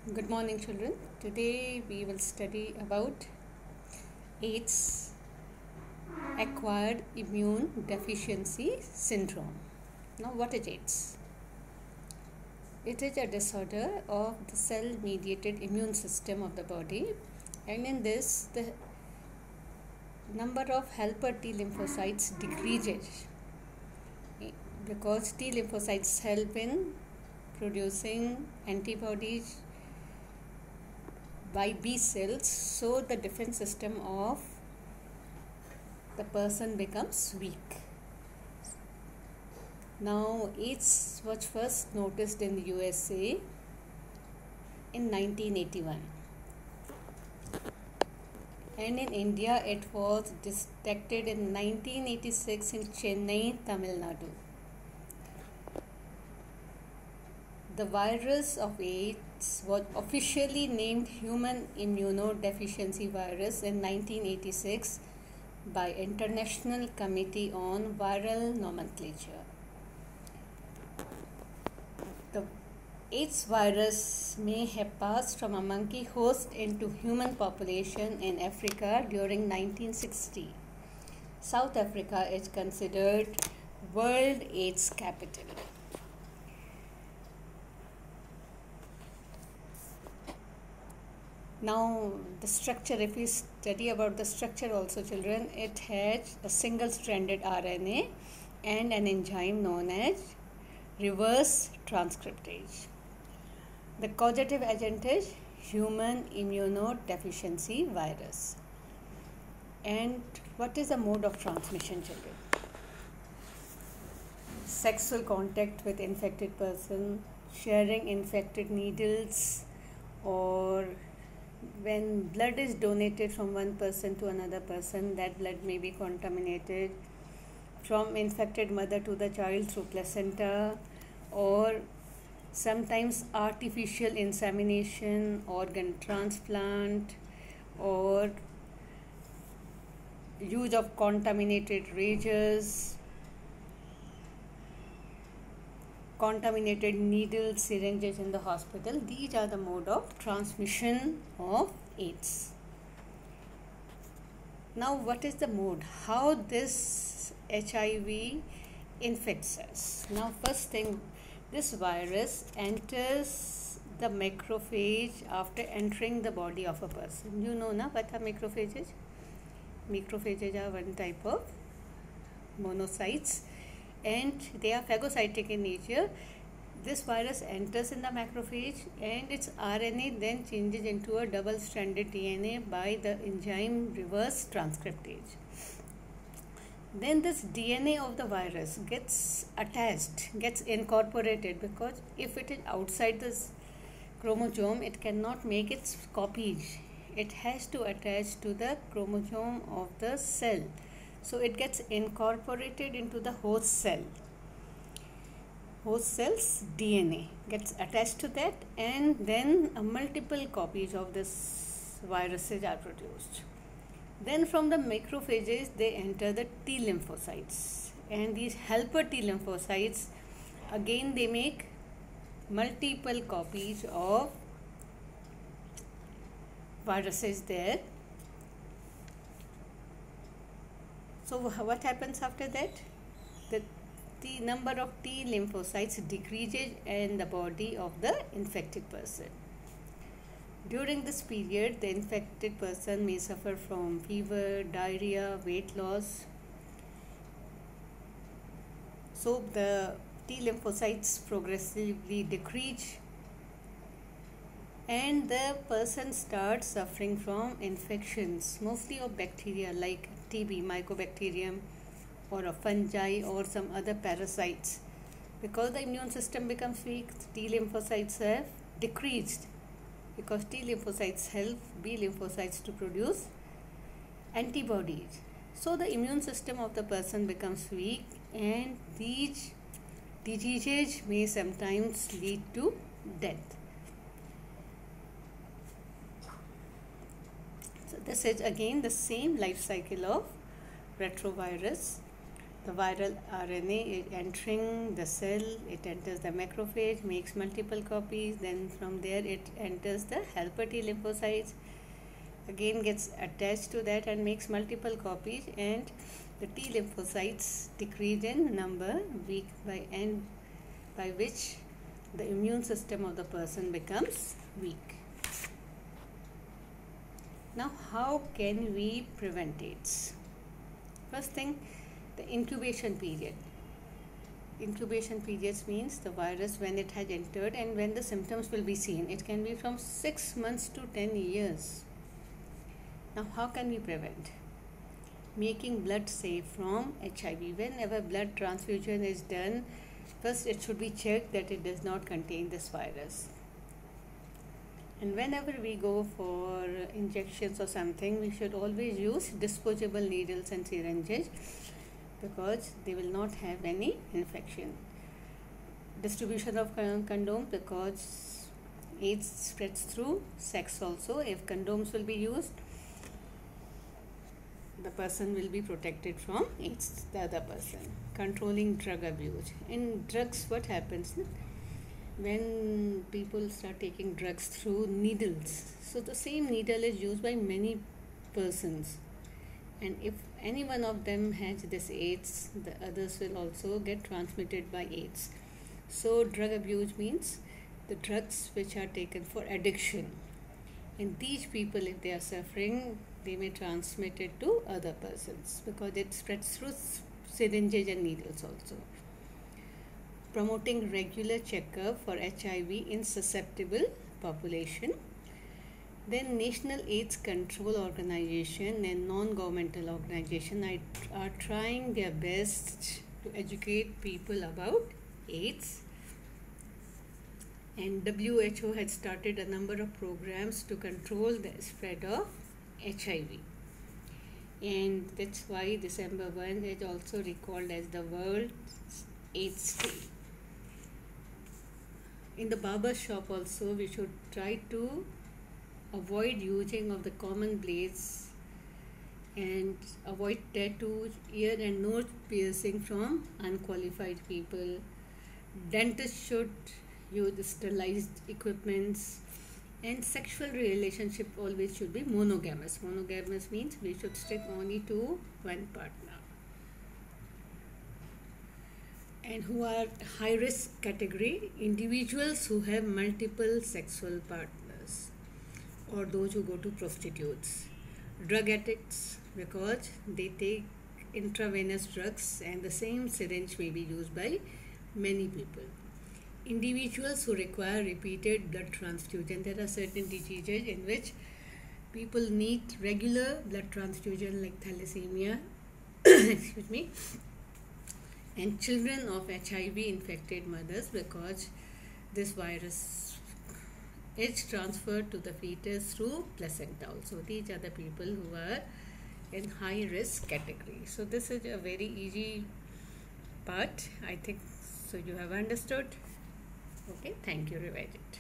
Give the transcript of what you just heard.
Good morning, children. Today we will study about AIDS, acquired immune deficiency syndrome. Now, what is AIDS? It is a disorder of the cell mediated immune system of the body, and in this, the number of helper T lymphocytes decreases because T lymphocytes help in producing antibodies by B cells, so the defense system of the person becomes weak. Now, AIDS was first noticed in the USA in 1981, and in India it was detected in 1986 in Chennai, Tamil Nadu. The virus of AIDS was officially named Human Immunodeficiency Virus in 1986 by International Committee on Viral Nomenclature. The AIDS virus may have passed from a monkey host into human population in Africa during 1960. South Africa is considered World AIDS Capital. Now, the structure, if we study about the structure also, children, it has a single-stranded RNA and an enzyme known as reverse transcriptase. The causative agent is human immunodeficiency virus. And what is the mode of transmission, children? Sexual contact with infected person, sharing infected needles, or when blood is donated from one person to another person, that blood may be contaminated, from infected mother to the child through placenta, or sometimes artificial insemination, organ transplant, or use of contaminated rages, contaminated needles, syringes in the hospital. These are the mode of transmission of AIDS. Now, what is the mode? How this HIV infects us? Now, first thing, this virus enters the macrophage after entering the body of a person. You know na what are macrophages? Macrophages are one type of monocytes, and they are phagocytic in nature. This virus enters in the macrophage and its RNA then changes into a double-stranded DNA by the enzyme reverse transcriptase. Then this DNA of the virus gets attached, gets incorporated, because if it is outside this chromosome, it cannot make its copies. It has to attach to the chromosome of the cell. So it gets incorporated into the host cell. Host cell's DNA gets attached to that, and then multiple copies of this viruses are produced. Then from the macrophages they enter the T lymphocytes, and these helper T lymphocytes again they make multiple copies of viruses there. So what happens after that? The number of T lymphocytes decreases in the body of the infected person. During this period, the infected person may suffer from fever, diarrhea, weight loss. So the T lymphocytes progressively decrease, and the person starts suffering from infections, mostly of bacteria like TB, mycobacterium, or a fungi or some other parasites. Because the immune system becomes weak, T lymphocytes have decreased, because T lymphocytes help B lymphocytes to produce antibodies. So the immune system of the person becomes weak, and these diseases may sometimes lead to death. So this is again the same life cycle of retrovirus. the viral RNA is entering the cell, it enters the macrophage, makes multiple copies, then from there it enters the helper T lymphocytes, again gets attached to that and makes multiple copies, and the T lymphocytes decrease in number week by end, by which the immune system of the person becomes weak. Now, how can we prevent AIDS? First thing, the incubation period. Incubation periods means the virus when it has entered and when the symptoms will be seen. It can be from 6 months to 10 years. Now, how can we prevent? Making blood safe from HIV. Whenever blood transfusion is done, first it should be checked that it does not contain this virus. And whenever we go for injections or something, we should always use disposable needles and syringes because they will not have any infection. Distribution of condoms, because AIDS spreads through sex also. If condoms will be used, the person will be protected from AIDS, the other person. Controlling drug abuse. In drugs, what happens when people start taking drugs through needles? So the same needle is used by many persons, and if any one of them has this AIDS, the others will also get transmitted by AIDS. So drug abuse means the drugs which are taken for addiction, and these people, if they are suffering, they may transmit it to other persons because it spreads through syringes and needles also. Promoting regular checkup for HIV in susceptible population. Then National AIDS Control Organization and non-governmental organization are trying their best to educate people about AIDS. And WHO had started a number of programs to control the spread of HIV. And that's why December 1 is also recalled as the World AIDS Day. In the barber shop also, we should try to avoid using of the common blades and avoid tattoos, ear and nose piercing from unqualified people. Dentists should use sterilized equipments, and sexual relationship always should be monogamous. Monogamous means we should stick only to one partner. And who are high risk category? Individuals who have multiple sexual partners, or those who go to prostitutes. Drug addicts, because they take intravenous drugs and the same syringe may be used by many people. Individuals who require repeated blood transfusion. There are certain diseases in which people need regular blood transfusion, like thalassemia, excuse me, and children of HIV infected mothers, because this virus is transferred to the fetus through placenta also. These are the people who are in high risk category. So this is a very easy part, I think. So you have understood. Okay, thank you. Revise it.